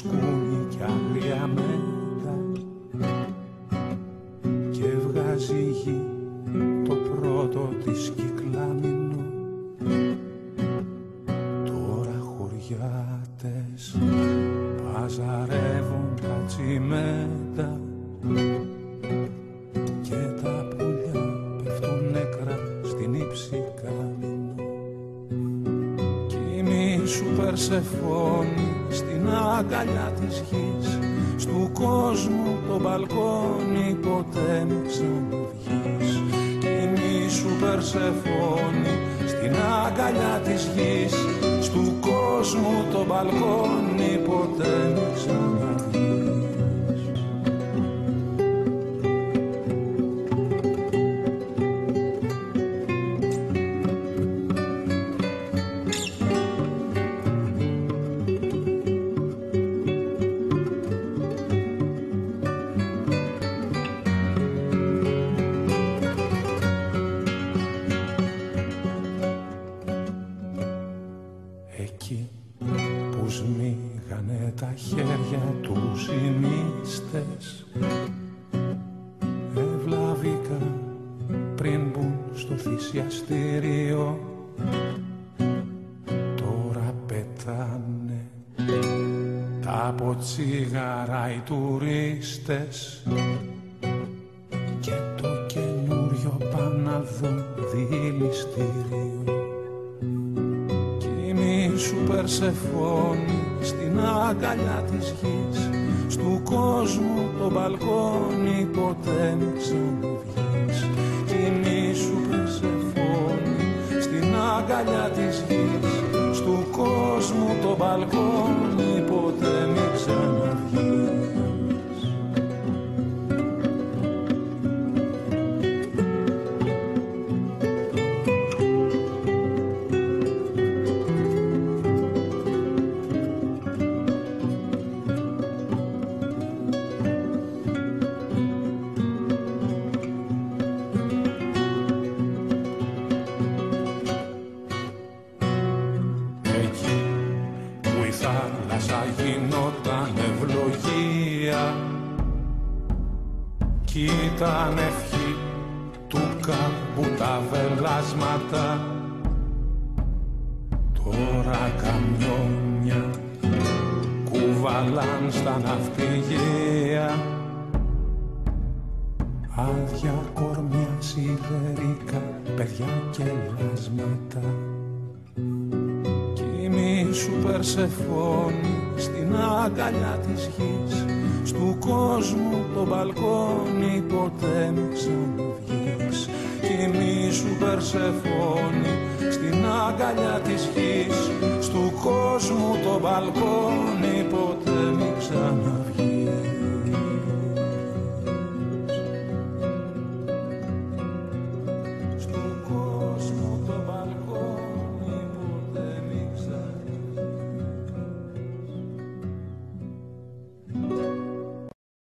σκούνι κι άγρια μέτα και βγάζει η γη το πρώτο της κυκλάμινο. Τώρα χωριάτες παζαρεύουν κατσιμέτα και τα πουλιά πέφτουν νεκρά στην ύψη κάμινο. Κι η μη σου Περσεφόνη στην αγκαλιά της γης, στου κόσμου το μπαλκόνι ποτέ μη ξαναβγείς. Κι η μη σου Περσεφόνη στην αγκαλιά της γης, στου κόσμου το μπαλκόνι ποτέ μη ξαναβγείς. Εκεί που σμίγανε τα χέρια τους οι νήστες, ευλαβήκα πριν μπουν στο θυσιαστήριο. Τώρα πετάνε τα ποτσίγαρα οι τουρίστες και το καινούριο Παναδό δηληστήριο. Σου Περσεφόνη στην αγκαλιά της γης, στου κόσμου το μπαλκόνι ποτέ μη ξαναβγείς. Κι μη σου Περσεφόνη στην αγκαλιά της γης, στου κόσμου το μπαλκόνι ποτέ μη ξαναβγείς. Θάλασσα γινόταν ευλογία κι ήταν ευχή του κάμπου τα βελάσματα. Τώρα καμιόνια κουβαλάν στα ναυπηγεία άδεια κορμιά σιδερικά, παιδιά και λάσματα. Σου Περσεφόνη στην αγκαλιά της γης, στου κόσμου το μπαλκόνι ποτέ μη ξαναβγείς. Κι μη σου Περσεφόνη στην αγκαλιά της γης, στου κόσμου το μπαλκόνι ποτέ μη ξαναβγείς.